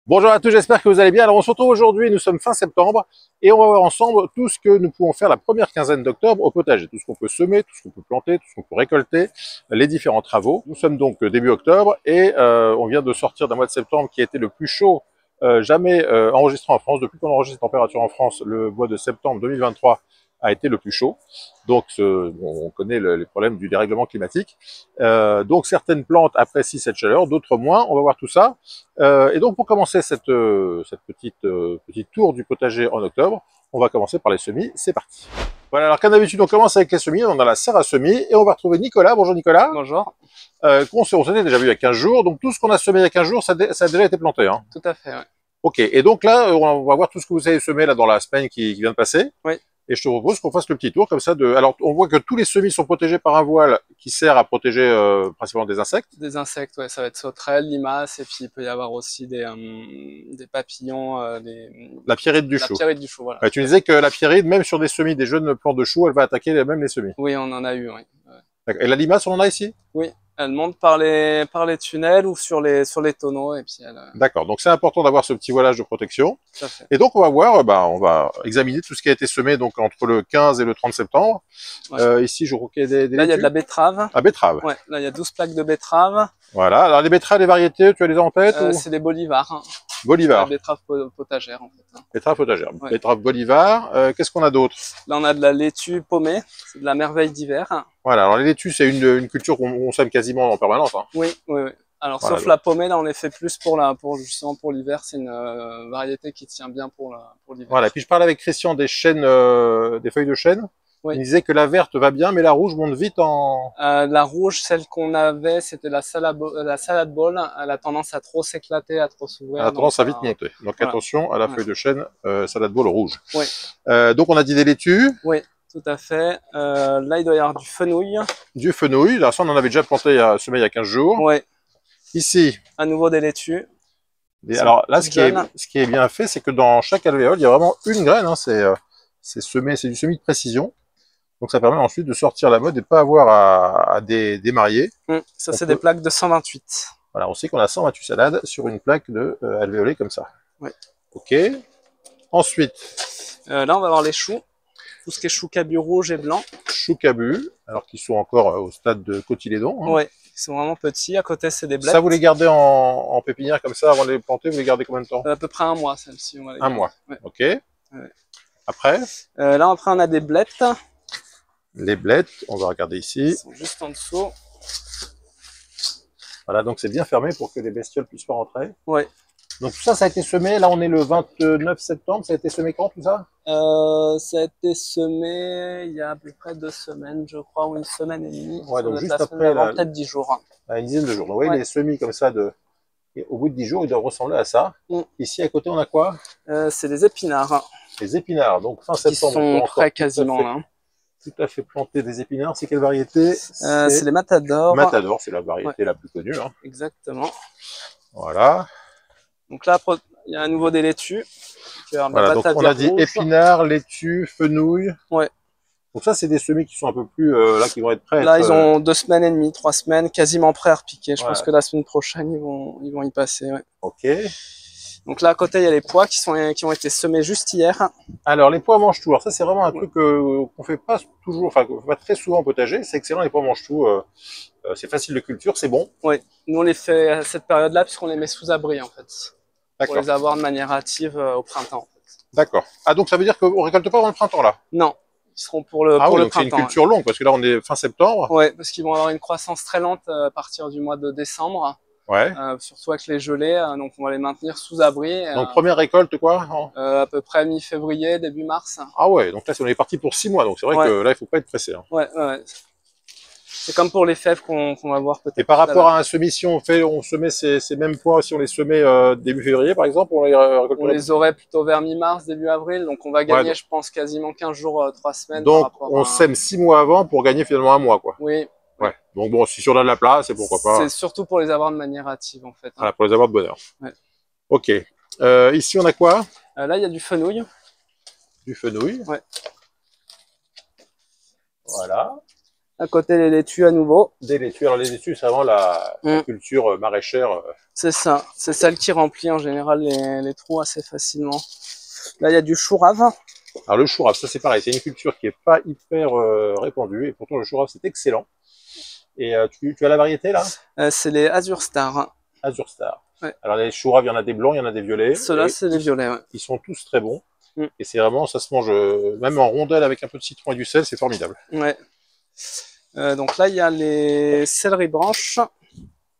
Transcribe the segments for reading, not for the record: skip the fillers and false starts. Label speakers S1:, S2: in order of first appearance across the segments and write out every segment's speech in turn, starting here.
S1: Bonjour à tous, j'espère que vous allez bien. Alors on se retrouve aujourd'hui, nous sommes fin septembre et on va voir ensemble tout ce que nous pouvons faire la première quinzaine d'octobre au potager. Tout ce qu'on peut semer, tout ce qu'on peut planter, tout ce qu'on peut récolter, les différents travaux. Nous sommes donc début octobre et on vient de sortir d'un mois de septembre qui a été le plus chaud jamais enregistré en France. Depuis qu'on enregistre les températures en France, le mois de septembre 2023 a été le plus chaud. Donc, on connaît les problèmes du dérèglement climatique. Donc, certaines plantes apprécient cette chaleur, d'autres moins. On va voir tout ça. Et donc, pour commencer cette petite tour du potager en octobre, on va commencer par les semis. C'est parti. Voilà, alors comme d'habitude, on commence avec les semis. On a la serre à semis et on va retrouver Nicolas. Bonjour Nicolas.
S2: Bonjour.
S1: On s'était déjà vu il y a 15 jours. Donc, tout ce qu'on a semé il y a 15 jours, ça a déjà été planté. Hein.
S2: Tout à fait, ouais.
S1: Ok, et donc là, on va voir tout ce que vous avez semé là dans la semaine qui vient de passer.
S2: Oui.
S1: Et je te propose qu'on fasse le petit tour comme ça. Alors, on voit que tous les semis sont protégés par un voile qui sert à protéger principalement des insectes.
S2: Des insectes, ouais, ça va être sauterelles, limaces, et puis il peut y avoir aussi des papillons,
S1: La pierrite du
S2: la
S1: chou.
S2: pierrite du chou, voilà.
S1: Ouais, tu disais que la pierrite, même sur des semis, des jeunes plants de chou, elle va attaquer même les semis.
S2: Oui, on en a eu, oui. Ouais.
S1: Et la limace, on en a ici?
S2: Oui, elle monte par les tunnels ou sur les tonneaux, et puis elle...
S1: D'accord, donc c'est important d'avoir ce petit voilage de protection.
S2: Tout à fait.
S1: Et donc on va voir, on va examiner tout ce qui a été semé donc entre le 15 et le 30 septembre.
S2: Ouais.
S1: Ici, je crois qu'il y a des
S2: Là, il y a de la
S1: laitues.
S2: betterave.
S1: Ah, betterave.
S2: Ouais, là, il y a 12 plaques de betterave.
S1: Voilà, alors les betteraves, les variétés, tu as les en tête ou...
S2: C'est des bolivars. Hein.
S1: Bolivar.
S2: La betterave potagère, en fait.
S1: Betterave potagère.
S2: Ouais.
S1: Betterave Bolivar. Qu'est-ce qu'on a d'autre?
S2: Là, on a de la laitue paumée. C'est de la merveille d'hiver.
S1: Voilà, alors les laitues, c'est une culture qu'on sème quasiment en permanence. Hein.
S2: Oui, oui, oui. Alors,
S1: Voilà,
S2: sauf
S1: donc.
S2: la pommée, là, on les fait plus justement pour l'hiver. C'est une variété qui tient bien pour l'hiver.
S1: Voilà, et puis je parlais avec Christian des chênes, des feuilles de chêne.
S2: Oui.
S1: Il disait que la verte va bien, mais la rouge monte vite en...
S2: La rouge, celle qu'on avait, c'était la salade ball. Elle a tendance à trop s'éclater, à trop s'ouvrir.
S1: Elle a tendance à vite monter. Donc
S2: voilà.
S1: attention à la feuille de chêne, salade bol rouge.
S2: Oui.
S1: Donc on a dit des laitues.
S2: Oui, tout à fait. Là, il doit y avoir du fenouil.
S1: Du fenouil. Là, ça, on en avait déjà planté semé il y a 15 jours.
S2: Oui.
S1: Ici.
S2: À nouveau des laitues.
S1: Alors là, ce qui est bien fait, c'est que dans chaque alvéole, il y a vraiment une graine. Hein, c'est semé, c'est du semis de précision. Donc ça permet ensuite de sortir la mode et pas avoir à démarier.
S2: Ça, c'est des plaques de 128.
S1: Voilà, on sait qu'on a 128 salades sur une plaque de alvéolée comme ça.
S2: Oui.
S1: Ok. Ensuite.
S2: Là, on va avoir les choux. Tout ce qui est chou cabu rouge et blanc.
S1: Chou cabu, alors qu'ils sont encore au stade de cotylédon. Hein.
S2: Oui, ils sont vraiment petits. À côté, c'est des blettes.
S1: Ça, vous les gardez en pépinière comme ça avant de les planter, vous les gardez combien de temps?
S2: À peu près un mois, celle-ci.
S1: Un mois.
S2: Ouais.
S1: Ok.
S2: Ouais.
S1: Après?
S2: Là, après, on a des blettes.
S1: Les blettes, on va regarder ici.
S2: Ils sont juste en dessous.
S1: Voilà, donc c'est bien fermé pour que les bestioles puissent pas rentrer.
S2: Oui.
S1: Donc tout ça, ça a été semé. Là, on est le 29 septembre. Ça a été semé quand tout ça?
S2: Ça a été semé il y a à peu près 2 semaines, je crois, ou 1 semaine et demie.
S1: Ouais, donc juste
S2: la
S1: après,
S2: peut-être 10 jours.
S1: Une dizaine de jours. Donc, vous voyez,
S2: Ouais.
S1: les semis comme ça, et au bout de 10 jours, ils doivent ressembler à ça. Ici, à côté, on a quoi?
S2: C'est des épinards.
S1: Les épinards. Donc fin
S2: Qui
S1: septembre.
S2: sont prêts quasiment là.
S1: Tout à fait planté des épinards. C'est quelle variété?
S2: C'est les matadors.
S1: Matador, c'est la variété la plus connue. Hein.
S2: Exactement.
S1: Voilà.
S2: Donc là, il y a à nouveau des laitues.
S1: Voilà, donc on a dit épinards, laitue, fenouil.
S2: Ouais.
S1: Donc ça, c'est des semis qui sont un peu plus, là, qui vont être prêts.
S2: Là, ils ont 2 semaines et demie, 3 semaines, quasiment prêts à repiquer. Je
S1: Ouais.
S2: pense que la semaine prochaine, ils vont y passer. Ouais.
S1: Ok.
S2: Donc là, à côté, il y a les pois qui ont été semés juste hier.
S1: Alors, les pois mangent tout. Alors ça, c'est vraiment un truc qu'on fait pas toujours, enfin, qu'on fait pas très souvent au potager. C'est excellent, les pois mangent tout. C'est facile de culture, c'est bon.
S2: Oui. Nous, on les fait à cette période-là puisqu'on les met sous abri, en fait. Pour
S1: D'accord.
S2: les avoir de manière active au printemps. En fait.
S1: D'accord. Ah, donc ça veut dire qu'on récolte pas avant le printemps, là?
S2: Non. Ils seront pour le
S1: donc c'est
S2: printemps.
S1: une culture longue, parce que là, on est fin septembre.
S2: Ouais, parce qu'ils vont avoir une croissance très lente à partir du mois de décembre.
S1: Ouais.
S2: Surtout avec les gelées, donc on va les maintenir sous abri.
S1: Donc première récolte, quoi?
S2: À peu près mi-février, début mars.
S1: Ah ouais, donc là, on est parti pour 6 mois, donc c'est vrai que là, il faut pas être pressé. Hein.
S2: Ouais, ouais. C'est comme pour les fèves qu'on va voir peut-être.
S1: Et par rapport à un semis, si on semait ces mêmes pois, si on les semait début février, par exemple, on les récolterait?
S2: On les aurait plutôt vers mi-mars, début avril, donc on va gagner, je pense, quasiment 15 jours, 3 semaines.
S1: Donc, on sème 6 mois avant pour gagner finalement un mois, quoi.
S2: Oui.
S1: Ouais. Donc bon, si on a de la place, c'est pourquoi pas.
S2: C'est surtout pour les avoir de manière active, en fait. Hein.
S1: Voilà, pour les avoir de bonheur.
S2: Ouais.
S1: Ok. Ici, on a quoi?
S2: Là, il y a du fenouil.
S1: Du fenouil.
S2: Ouais.
S1: Voilà.
S2: À côté, les laitues à nouveau.
S1: Des laitues. Alors les laitues, c'est vraiment la culture maraîchère.
S2: C'est ça. C'est celle qui remplit en général les trous assez facilement. Là, il y a du chou rave.
S1: Alors le chou rave, ça c'est pareil, c'est une culture qui est pas hyper répandue et pourtant le chou rave c'est excellent. Et tu as la variété là?
S2: C'est les Azure Star.
S1: Azure Star.
S2: Ouais.
S1: Alors les choux raves, il y en a des blancs, il y en a des violets.
S2: Ceux-là, c'est les violets. Ouais.
S1: Ils sont tous très bons. Et c'est vraiment, ça se mange même en rondelles avec un peu de citron et du sel, c'est formidable.
S2: Ouais. Donc là, il y a les céleri branches.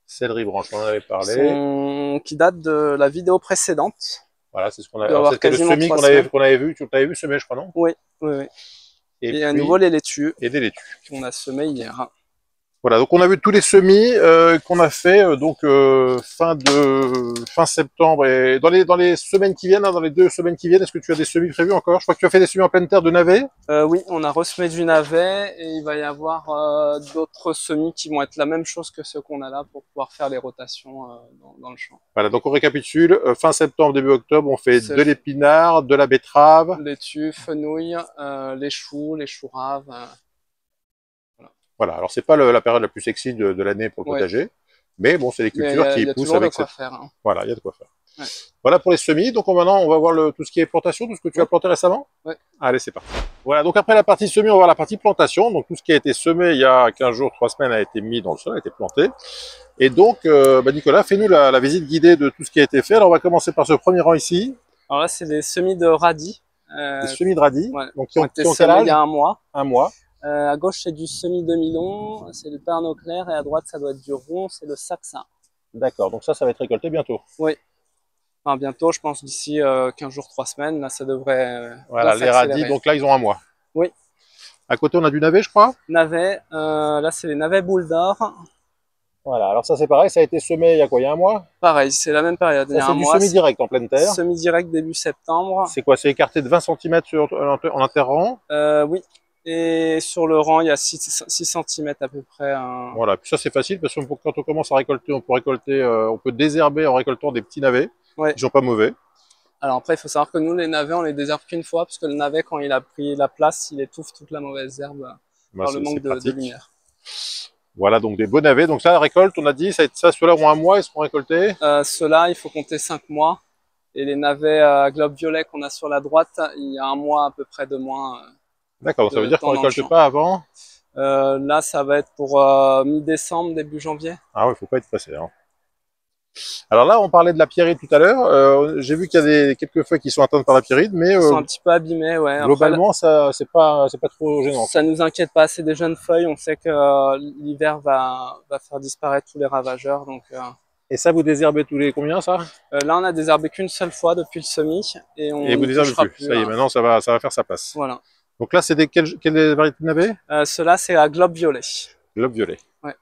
S1: Céleri branche, on en avait parlé.
S2: Qui datent de la vidéo précédente.
S1: Voilà, c'est ce qu'on a. C'était le semis qu'on avait vu. Tu l'avais vu semer, je crois, non?
S2: Oui, oui, oui. Et puis, à nouveau les laitues.
S1: Et des laitues.
S2: Qu'on a semées hier.
S1: Voilà, donc on a vu tous les semis qu'on a fait fin septembre et dans les semaines qui viennent, hein, dans les 2 semaines qui viennent, est-ce que tu as des semis prévus encore? Je crois que tu as fait des semis en pleine terre de navet.
S2: Oui, on a ressemé du navet et il va y avoir d'autres semis qui vont être la même chose que ceux qu'on a là pour pouvoir faire les rotations dans le champ.
S1: Voilà, donc on récapitule, fin septembre, début octobre, on fait de l'épinard, de la betterave,
S2: laitue, fenouil, les choux raves.
S1: Voilà, alors c'est pas la période la plus sexy de l'année pour le potager, mais bon, c'est des cultures qui poussent avec cette...
S2: faire, hein.
S1: Voilà, il y a de quoi faire. Ouais. Voilà pour les semis, donc maintenant on va voir tout ce qui est plantation, tout ce que tu as planté récemment.
S2: Ouais.
S1: Allez, c'est parti. Voilà, donc après la partie semis, on va voir la partie plantation. Donc tout ce qui a été semé il y a 15 jours, 3 semaines a été mis dans le sol, a été planté. Et donc, Nicolas, fais-nous la visite guidée de tout ce qui a été fait. Alors on va commencer par ce premier rang ici.
S2: Alors là, c'est des semis de radis.
S1: Des semis de radis,
S2: ouais,
S1: donc qui ont quel âge?
S2: Il y a un mois.
S1: Un mois.
S2: À gauche, c'est du semi-demi-long, c'est le Pernod clair, et à droite, ça doit être du rond, c'est le Saxin.
S1: D'accord, donc ça va être récolté bientôt.
S2: Oui. Enfin, bientôt, je pense d'ici 15 jours, 3 semaines, là, ça devrait.
S1: Voilà, les radis, donc là, ils ont un mois.
S2: Oui.
S1: À côté, on a du navet, je crois.
S2: Navet, là, c'est les navets boules d'or.
S1: Voilà, alors ça, c'est pareil, ça a été semé il y a quoi? Il y a un mois?
S2: Pareil, c'est la même période.
S1: C'est du semi-direct en pleine terre.
S2: Semi-direct début septembre.
S1: C'est quoi? C'est écarté de 20 cm en interrang?
S2: Oui. Et sur le rang, il y a 6 cm à peu près.
S1: Voilà, puis ça c'est facile parce que quand on commence à récolter, on peut désherber en récoltant des petits navets.
S2: Ouais.
S1: Ils sont pas mauvais.
S2: Alors après, il faut savoir que nous, les navets, on les désherbe qu'une fois parce que le navet, quand il a pris la place, il étouffe toute la mauvaise herbe par le manque de lumière.
S1: Voilà, donc des beaux navets. Donc ça, la récolte, on a dit, ceux-là ont un mois, ils seront récoltés.
S2: Ceux-là, il faut compter 5 mois. Et les navets à globe violet qu'on a sur la droite, il y a un mois à peu près de moins.
S1: D'accord, ça veut dire qu'on ne récolte pas avant?
S2: Là, ça va être pour mi-décembre, début janvier.
S1: Ah oui, il faut pas être pressé. Hein. Alors là, on parlait de la pierride tout à l'heure. J'ai vu qu'il y a quelques feuilles qui sont atteintes par la pierride, mais
S2: ils sont un petit peu abîmées, ouais.
S1: Globalement, ça c'est pas trop gênant.
S2: Ça nous inquiète pas, c'est des jeunes feuilles. On sait que l'hiver va faire disparaître tous les ravageurs, donc.
S1: Et ça, vous désherbez tous les combien, ça?
S2: Là, on a désherbé qu'une seule fois depuis le semis, et
S1: vous désherbez plus. Ça y est, maintenant, ça va faire sa place.
S2: Voilà.
S1: Donc là, c'est quelle variété de navets?
S2: Ceux-là, c'est à globe violet.
S1: Globe violet.
S2: Ouais.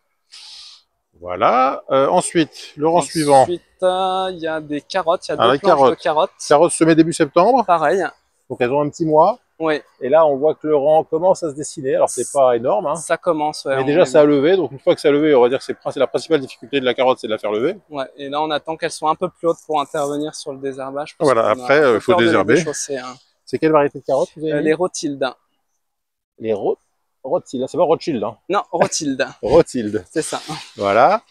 S1: Voilà. Ensuite, le rang suivant.
S2: Ensuite, il y a des carottes. Il y a deux planches de carottes.
S1: Carottes semées début septembre.
S2: Pareil.
S1: Donc elles ont un petit mois.
S2: Oui.
S1: Et là, on voit que le rang commence à se dessiner. Alors, c'est pas énorme. Hein.
S2: Ça commence, ouais.
S1: Mais déjà, ça a levé. Donc, une fois que ça a levé, on va dire que c'est la principale difficulté de la carotte, c'est de la faire lever.
S2: Ouais. Et là, on attend qu'elles soient un peu plus hautes pour intervenir sur le désherbage.
S1: Voilà. Après, il faut désherber.
S2: Hein.
S1: C'est quelle variété de carottes vous avez
S2: les Rothschild.
S1: Les Rothschild, c'est pas Rothschild. Hein.
S2: Non, Rothschild.
S1: Rothschild.
S2: C'est ça.
S1: Voilà.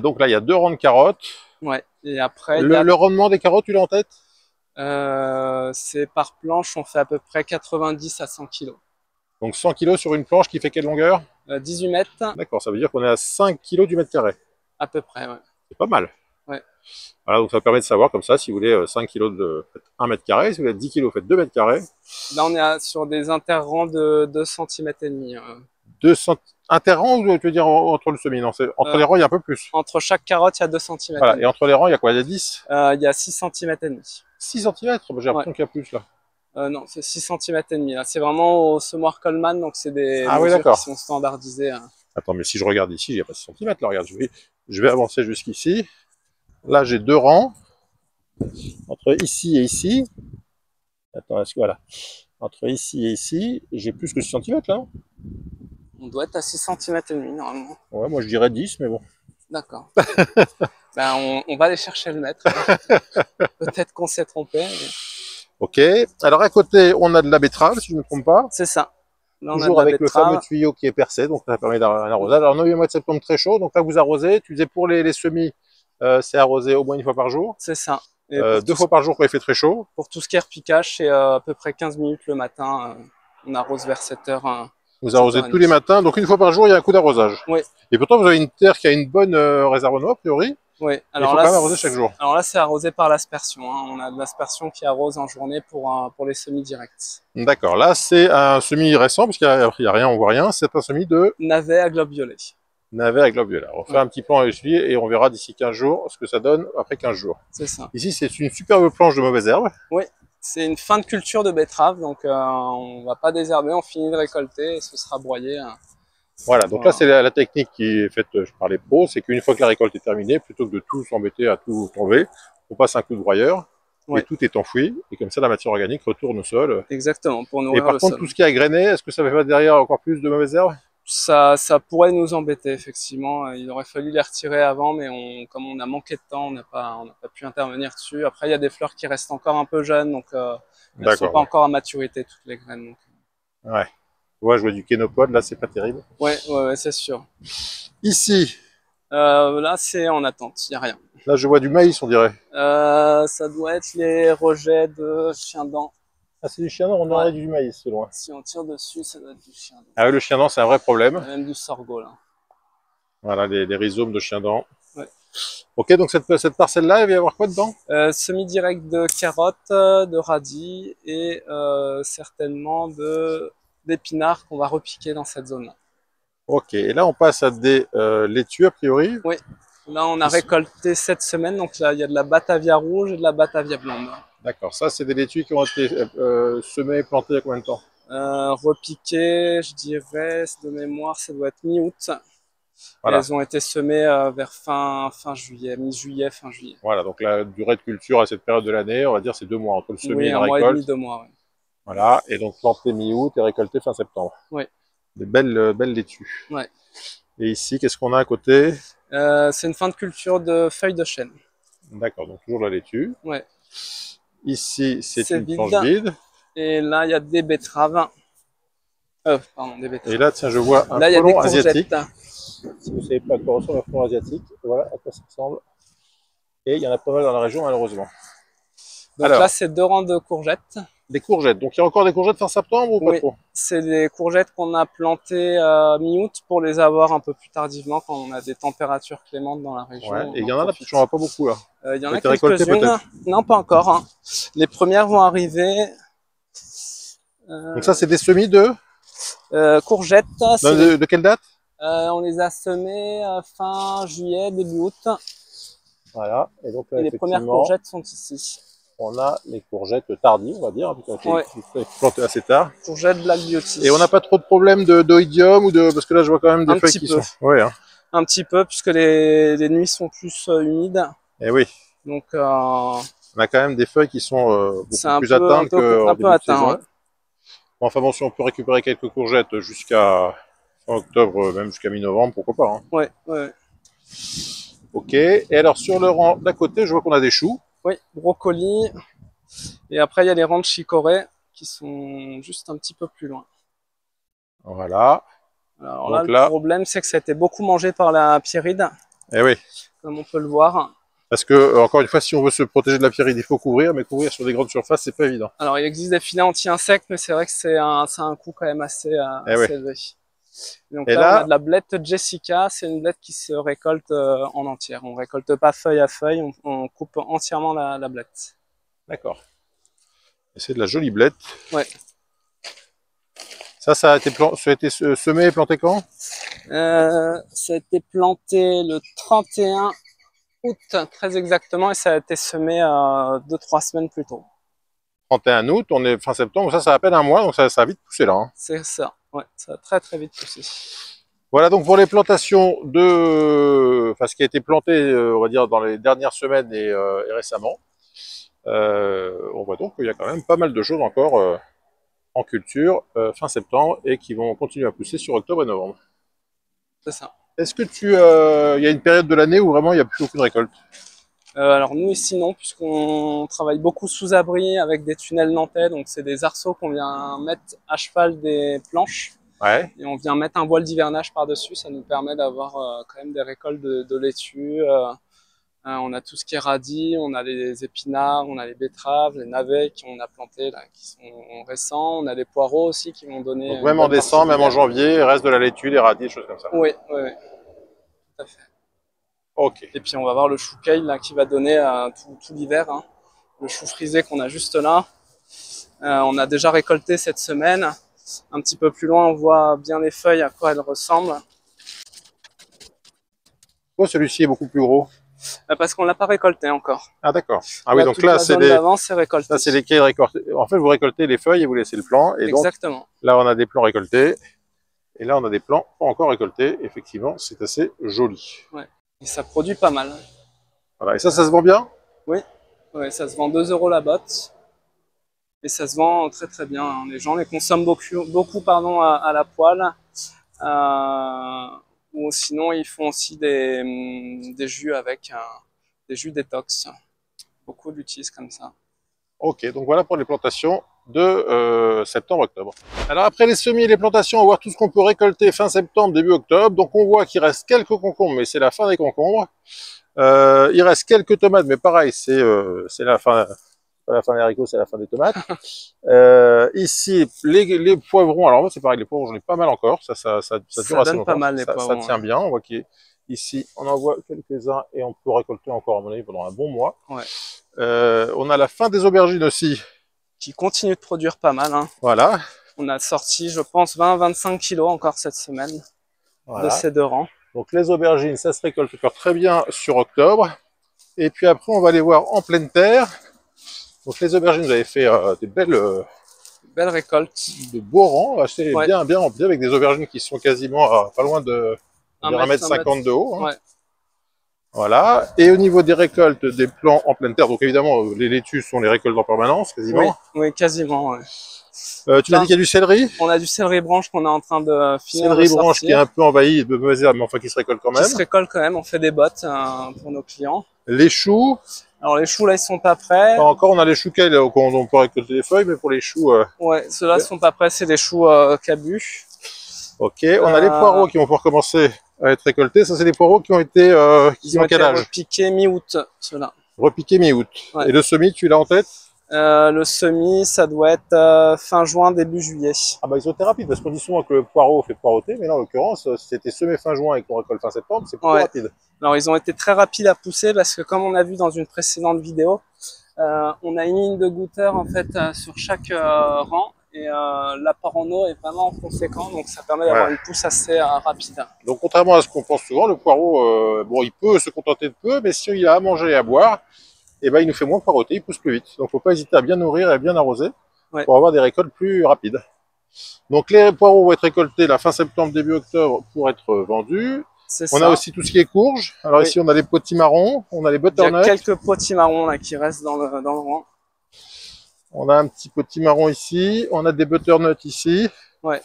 S1: Donc là, il y a 2 rangs de carottes.
S2: Ouais. Et après,
S1: le rendement des carottes, tu l'as en tête?
S2: C'est par planche, on fait à peu près 90 à 100 kg.
S1: Donc 100 kg sur une planche qui fait quelle longueur?
S2: 18 mètres.
S1: D'accord, ça veut dire qu'on est à 5 kg du mètre carré.
S2: À peu près, ouais.
S1: C'est pas mal.
S2: Ouais.
S1: Voilà, donc ça permet de savoir comme ça, si vous voulez 5 kg de 1 mètre carré, si vous voulez 10 kg, faites 2 mètres carrés.
S2: Là, on est sur des interrangs de 2 cm et demi.
S1: Interrangs ou tu veux dire entre le semis? Non, entre les rangs, il y a un peu plus.
S2: Entre chaque carotte, il y a 2 cm.
S1: Voilà, et entre les rangs, il y a quoi? Il y a 10?
S2: Il y a 6 cm et demi.
S1: 6 cm? J'ai l'impression qu'il y a plus là.
S2: Non, c'est 6 cm et demi. C'est vraiment au semoir Coleman, donc c'est des
S1: mesures
S2: qui sont standardisées.
S1: Attends, mais si je regarde ici, il n'y a pas 6 cm là, regarde, je vais avancer jusqu'ici. Là, j'ai 2 rangs. Entre ici et ici. Attends, voilà. Entre ici et ici, j'ai plus que 6 cm là, non?
S2: On doit être à 6 cm et demi normalement.
S1: Ouais, moi je dirais 10, mais bon.
S2: D'accord. On va aller chercher le mètre. Peut-être qu'on s'est trompé. Mais...
S1: Ok. Alors à côté, on a de la betterave, si je ne me trompe pas.
S2: C'est ça. Là, on a
S1: toujours
S2: de la
S1: avec le fameux
S2: betterave.
S1: tuyau qui est percé, donc ça permet d'arroser. Alors, 9e mois de septembre, très chaud, donc là, vous arrosez. Tu disais pour les semis, c'est arrosé au moins une fois par jour.
S2: C'est ça. Et pour
S1: 2 fois par jour quand il fait très chaud.
S2: pour tout ce qui est repiquage, c'est à peu près 15 minutes le matin. On arrose vers 7h.
S1: Vous arrosez tous les matins, donc une fois par jour, il y a un coup d'arrosage.
S2: Oui.
S1: Et pourtant, vous avez une terre qui a une bonne réserve en eau, a priori.
S2: Oui.
S1: Il faut quand même arroser chaque jour.
S2: Alors là, c'est arrosé par l'aspersion. Hein. On a de l'aspersion qui arrose en journée pour les semis directs.
S1: D'accord, là, c'est un semis récent, parce qu'il n'y a rien, on voit rien. C'est un semis de
S2: Navet à globe violet.
S1: navet à globe violet. On fait un petit plan à essuyer et on verra d'ici 15 jours ce que ça donne après 15 jours.
S2: C'est ça.
S1: Ici, c'est une superbe planche de mauvaises herbes.
S2: Oui. C'est une fin de culture de betterave, donc on va pas désherber, on finit de récolter et ce sera broyé.
S1: Voilà, donc là c'est la technique qui est faite par les pros, c'est qu'une fois que la récolte est terminée, plutôt que de tout s'embêter à tout enlever, on passe un coup de broyeur et tout est enfoui, et comme ça la matière organique retourne au sol.
S2: Exactement, pour nourrir
S1: le sol. Et par contre, tout ce qui est agrainé, est-ce que ça va faire derrière encore plus de mauvaises herbes?
S2: Ça pourrait nous embêter, effectivement. Il aurait fallu les retirer avant, mais comme on a manqué de temps, on n'a pas pu intervenir dessus. Après, il y a des fleurs qui restent encore un peu jeunes, donc elles ne sont pas encore à maturité, toutes les graines. Donc.
S1: Ouais. Ouais, je vois du kénopode, là, c'est pas terrible.
S2: Ouais, c'est sûr.
S1: Ici
S2: là, c'est en attente, il n'y a rien.
S1: Là, je vois du maïs, on dirait.
S2: Ça doit être les rejets de chien-dent.
S1: Ah, c'est du chien-dent, on aurait du maïs, c'est loin.
S2: Si on tire dessus, ça doit être du chien-dent.
S1: Ah oui, le chien-dent, c'est un vrai problème.
S2: Il y a même du sorgho, là.
S1: Voilà, les rhizomes de chien-dent.
S2: Ouais.
S1: Ok, donc cette parcelle-là, il va y avoir quoi dedans?
S2: Semi-direct de carottes, de radis et certainement d'épinards qu'on va repiquer dans cette zone-là.
S1: Ok, et là on passe à des laitues a priori.
S2: Oui, là on a récolté cette semaine, donc là il y a de la batavia rouge et de la batavia blonde.
S1: D'accord, ça c'est des laitues qui ont été semées et plantées il y a combien de temps?
S2: Repiquées, je dirais, de mémoire, ça doit être mi-août. Voilà. Elles ont été semées vers fin juillet, mi-juillet, fin juillet.
S1: Voilà, donc la durée de culture à cette période de l'année, on va dire c'est 2 mois entre le semis et la récolte.
S2: Oui, un mois et demi, 2 mois. Oui.
S1: Voilà, et donc plantées mi-août et récoltées fin septembre.
S2: Oui.
S1: Des belles laitues.
S2: Ouais.
S1: Et ici, qu'est-ce qu'on a à côté?
S2: C'est une fin de culture de feuilles de chêne.
S1: D'accord, donc toujours la laitue.
S2: Ouais.
S1: Ici, c'est une planche vide.
S2: Et là, il y a des betteraves. Pardon, des betteraves.
S1: Et là, tiens, je vois un frelon asiatique. Si vous ne savez pas à quoi ressemble un frelon asiatique, voilà à quoi ça ressemble. Et il y en a pas mal dans la région, malheureusement.
S2: Donc alors, là, c'est 2 rangs de courgettes.
S1: Des courgettes. Donc il y a encore des courgettes fin septembre ou pas trop?
S2: C'est des courgettes qu'on a plantées mi-août pour les avoir un peu plus tardivement quand on a des températures clémentes dans la région.
S1: Ouais, et il y en a pas beaucoup là.
S2: Il y en a quelques-unes. Non, pas encore. Hein. Les premières vont arriver.
S1: Donc ça, c'est des semis de
S2: courgettes.
S1: De quelle date?
S2: On les a semées fin juillet, début août.
S1: Voilà. Et donc là,
S2: les premières courgettes sont ici.
S1: On a les courgettes tardives, on va dire, plantées assez tard.
S2: Courgettes Black Beauty.
S1: Et on n'a pas trop de problèmes d'oïdium ou de, parce que là je vois quand même des feuilles qui sont.
S2: Ouais, hein. Un petit peu, puisque les nuits sont plus humides.
S1: Et oui.
S2: Donc
S1: on a quand même des feuilles qui sont beaucoup plus atteintes
S2: un peu atteintes. Ouais.
S1: Enfin bon, si on peut récupérer quelques courgettes jusqu'à fin octobre, même jusqu'à mi-novembre, pourquoi pas. Hein.
S2: Ouais.
S1: Ok. Et alors sur le rang d'à côté, je vois qu'on a des choux.
S2: Oui, brocoli. Et après, il y a les rangs de chicorée qui sont juste un petit peu plus loin.
S1: Voilà.
S2: Alors donc là, le problème, c'est que ça a été beaucoup mangé par la pierride.
S1: Eh oui.
S2: Comme on peut le voir.
S1: Parce que, encore une fois, si on veut se protéger de la pierride, il faut couvrir, mais couvrir sur des grandes surfaces, c'est pas évident.
S2: Alors, il existe des filets anti-insectes, mais c'est vrai que c'est un coût quand même assez élevé. Donc là, on a de la blette Jessica, c'est une blette qui se récolte en entière. On récolte pas feuille à feuille, on coupe entièrement la blette.
S1: D'accord. Et c'est de la jolie blette.
S2: Ouais.
S1: Ça a été semé et planté quand?
S2: Ça a été planté le 31 août, très exactement, et ça a été semé 2-3 semaines plus tôt.
S1: 31 août, on est fin septembre, ça a à peine un mois, donc ça a vite poussé là. Hein.
S2: C'est ça, ouais, ça a très très vite poussé.
S1: Voilà donc pour les plantations enfin ce qui a été planté, on va dire dans les dernières semaines et récemment. On voit donc qu'il y a quand même pas mal de choses encore en culture fin septembre et qui vont continuer à pousser sur octobre et novembre.
S2: C'est ça.
S1: Est-ce que il y a une période de l'année où vraiment il n'y a plus aucune récolte?
S2: Alors nous ici non, puisqu'on travaille beaucoup sous abri avec des tunnels nantais, donc c'est des arceaux qu'on vient mettre à cheval des planches.
S1: Ouais.
S2: Et on vient mettre un voile d'hivernage par-dessus, ça nous permet d'avoir quand même des récoltes de laitue. On a tout ce qui est radis, on a les épinards, on a les betteraves, les navets qu'on a plantés là, qui sont récents, on a les poireaux aussi qui vont donner.
S1: Donc même en décembre, même en janvier, il reste de la laitue, des radis, des choses comme ça.
S2: Oui, oui, oui. Tout à fait.
S1: Ok.
S2: Et puis on va voir le chou kale là, qui va donner tout l'hiver. Hein. Le chou frisé qu'on a juste là. On a déjà récolté cette semaine. Un petit peu plus loin, on voit bien les feuilles, à quoi elles ressemblent.
S1: Oh, celui-ci est beaucoup plus gros.
S2: Parce qu'on l'a pas récolté encore.
S1: Ah d'accord. Ah oui, donc là c'est
S2: les.
S1: Ça c'est les récoltés. En fait, vous récoltez les feuilles et vous laissez le plant. Et
S2: exactement.
S1: Donc, là on a des plants récoltés. Et là on a des plants pas encore récoltés. Effectivement, c'est assez joli.
S2: Ouais. Et ça produit pas mal.
S1: Voilà. Et ça se vend bien?
S2: Oui. Ouais, ça se vend 2 € la botte. Et ça se vend très très bien. Hein. Les gens les consomment beaucoup à la poêle. Ou sinon ils font aussi des jus avec des jus détox. Beaucoup l'utilisent comme ça.
S1: Ok, donc voilà pour les plantations de septembre-octobre. Alors après les semis et les plantations, on va voir tout ce qu'on peut récolter fin septembre, début octobre. Donc on voit qu'il reste quelques concombres, mais c'est la fin des concombres. Il reste quelques tomates, mais pareil, c'est la fin. Pas la fin des haricots, c'est la fin des tomates. Ici, les poivrons. Alors moi, c'est pareil, les poivrons, j'en ai pas mal encore. Ça dure assez longtemps.
S2: Pas mal, les poivrons,
S1: ça tient bien. On voit qu'ici, on en voit quelques-uns et on peut récolter encore, à mon avis, pendant un bon mois. Ouais. On a la fin des aubergines aussi.
S2: Qui continue de produire pas mal. Hein.
S1: Voilà.
S2: On a sorti, je pense, 20-25 kilos encore cette semaine de ces 2 rangs.
S1: Donc les aubergines, ça se récolte encore très bien sur octobre. Et puis après, on va les voir en pleine terre. Donc les aubergines, vous avez fait des belles
S2: récoltes.
S1: De beaux rangs, assez bien remplis, avec des aubergines qui sont quasiment pas loin de 1,50 m de haut. Hein. Ouais. Voilà. Et au niveau des récoltes des plants en pleine terre, donc évidemment, les laitues sont les récoltes en permanence, quasiment.
S2: Oui, quasiment. Ouais.
S1: Tu m'as dit qu'il y a du céleri?
S2: On a du céleri branche qu'on est en train de finir.
S1: Céleri branche qui est un peu envahi de mauvaises herbes, mais enfin qui se récolte quand même.
S2: Qui se récolte quand même, on fait des bottes pour nos clients.
S1: Les choux.
S2: Alors les choux là ils sont pas prêts.
S1: Enfin, encore on a les choux kale, on peut récolter les feuilles, mais pour les choux.
S2: Ouais, ceux-là sont pas prêts, c'est des choux cabus.
S1: Ok, on a les poireaux qui vont pouvoir commencer à être récoltés. Ça c'est des poireaux qui ont été
S2: repiqués mi-août, ceux-là.
S1: Repiqués mi-août. Ouais. Et le semis, tu l'as en tête?
S2: Le semis, ça doit être fin juin, début juillet.
S1: Ah bah ils ont été rapides, parce qu'on dit souvent que le poireau fait poireauter, mais là en l'occurrence, si c'était semé fin juin et qu'on récolte fin septembre, c'est plus rapide.
S2: Alors ils ont été très rapides à pousser, parce que comme on a vu dans une précédente vidéo, on a une ligne de goutteur en fait sur chaque rang, et l'apport en eau est vraiment conséquent, donc ça permet d'avoir une pousse assez rapide.
S1: Donc contrairement à ce qu'on pense souvent, le poireau, bon il peut se contenter de peu, mais s'il a à manger et à boire, et ben il nous fait moins poireauter, il pousse plus vite. Donc faut pas hésiter à bien nourrir et à bien arroser pour avoir des récoltes plus rapides. Donc les poireaux vont être récoltés la fin septembre, début octobre pour être vendus. On a aussi tout ce qui est courge. Alors ici on a les potimarrons, on a les butternuts.
S2: Il y a quelques potimarrons là qui restent dans le rang.
S1: On a un petit potimarron ici, on a des butternuts ici. Ouais.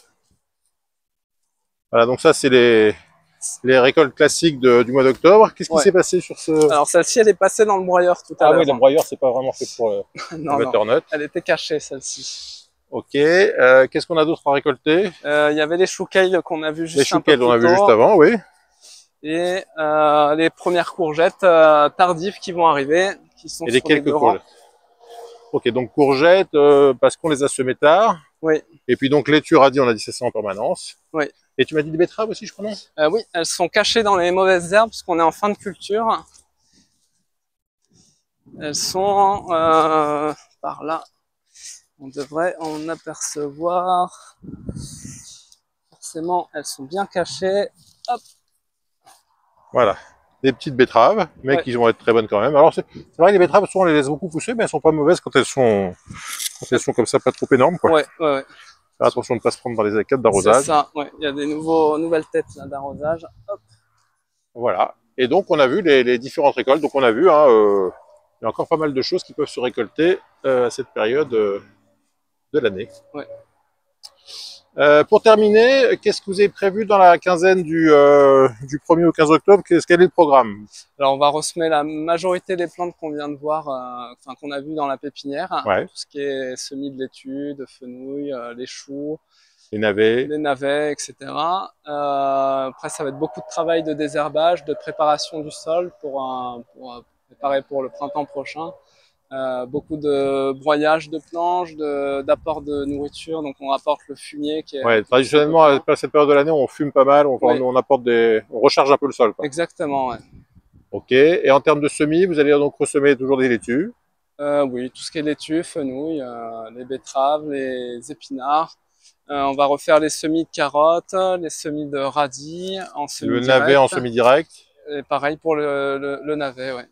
S1: Voilà, donc ça c'est les récoltes classiques du mois d'octobre. Qu'est-ce qui s'est passé sur ce...
S2: Alors celle-ci elle est passée dans le broyeur tout à l'heure.
S1: Ah oui, le broyeur c'est pas vraiment fait pour le butternut.
S2: Elle était cachée celle-ci.
S1: Ok, qu'est-ce qu'on a d'autre à récolter?
S2: Il y avait les choux kale qu'on a vu juste un peu plus tôt.
S1: Les choux kale on a vu juste avant, oui.
S2: Et les premières courgettes tardives qui vont arriver, qui sont sur les 2 rangs.
S1: Ok, donc courgettes, parce qu'on les a semées tard.
S2: Oui.
S1: Et puis donc laitue, radis, on a dit c'est ça en permanence.
S2: Oui.
S1: Et tu m'as dit des betteraves aussi, je crois, non?
S2: Oui, elles sont cachées dans les mauvaises herbes parce qu'on est en fin de culture. Elles sont par là. On devrait en apercevoir. Forcément, elles sont bien cachées. Hop.
S1: Voilà. Des petites betteraves, mais qui vont être très bonnes quand même. Alors c'est vrai, les betteraves, souvent on les laisse beaucoup pousser, mais elles sont pas mauvaises quand elles sont comme ça, pas trop énormes, quoi.
S2: Ouais.
S1: Faire attention de ne pas se prendre dans les cadres d'arrosage.
S2: C'est ça, il y a des nouvelles têtes d'arrosage.
S1: Voilà. Et donc on a vu les différentes récoltes. Donc on a vu, il y a encore pas mal de choses qui peuvent se récolter à cette période de l'année.
S2: Ouais.
S1: Pour terminer, qu'est-ce que vous avez prévu dans la quinzaine du 1er au 15 octobre? Quel est le programme?
S2: Alors on va ressemer la majorité des plantes qu'on vient de voir, enfin qu'on a vu dans la pépinière.
S1: Ouais.
S2: Tout ce qui est semis de laitue, de fenouil, les choux,
S1: les navets,
S2: etc. Après ça va être beaucoup de travail de désherbage, de préparation du sol pour préparer pour le printemps prochain. Beaucoup de broyage de planches, d'apport de nourriture, donc on apporte le fumier qui est...
S1: Ouais, traditionnellement, à cette période de l'année, on fume pas mal, on apporte on recharge un peu le sol, quoi.
S2: Exactement, ouais.
S1: Ok, et en termes de semis, vous allez donc ressemer toujours des laitues?
S2: Oui, tout ce qui est laitue, fenouil, les betteraves, les épinards. On va refaire les semis de carottes, les semis de radis en semi-direct.
S1: Le navet en semi-direct?
S2: Et pareil pour le navet, ouais.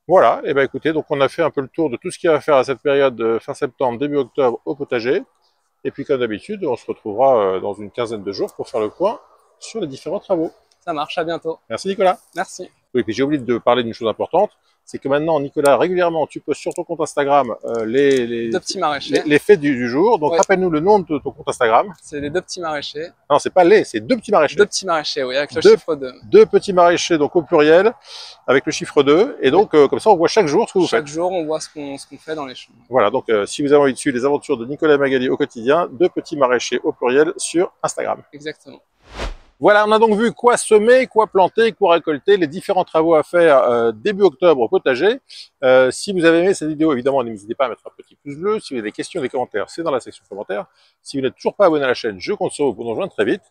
S1: Voilà, et ben écoutez, donc on a fait un peu le tour de tout ce qu'il y a à faire à cette période de fin septembre, début octobre au potager. Et puis comme d'habitude, on se retrouvera dans une quinzaine de jours pour faire le point sur les différents travaux.
S2: Ça marche, à bientôt.
S1: Merci Nicolas.
S2: Merci.
S1: Oui, puis j'ai oublié de parler d'une chose importante, c'est que maintenant, Nicolas, régulièrement, tu postes sur ton compte Instagram
S2: les deux petits maraîchers.
S1: Les faits du jour. Donc, rappelle-nous le nom de ton compte Instagram.
S2: C'est les deux petits maraîchers.
S1: Non, c'est pas c'est deux petits maraîchers.
S2: Deux petits maraîchers, oui, avec le chiffre 2.
S1: Deux petits maraîchers, donc au pluriel, avec le chiffre 2. Et donc, comme ça, on voit chaque jour ce que vous faites.
S2: Chaque jour, on voit ce qu'on fait dans les champs.
S1: Voilà, donc si vous avez envie de suivre les aventures de Nicolas Magali au quotidien, deux petits maraîchers au pluriel sur Instagram.
S2: Exactement.
S1: Voilà, on a donc vu quoi semer, quoi planter, quoi récolter, les différents travaux à faire début octobre au potager. Si vous avez aimé cette vidéo, évidemment, n'hésitez pas à mettre un petit pouce bleu. Si vous avez des questions, des commentaires, c'est dans la section commentaires. Si vous n'êtes toujours pas abonné à la chaîne, je compte sur vous pour nous rejoindre très vite.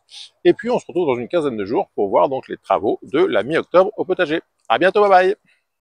S1: Et puis, on se retrouve dans une quinzaine de jours pour voir donc les travaux de la mi-octobre au potager. À bientôt, bye bye!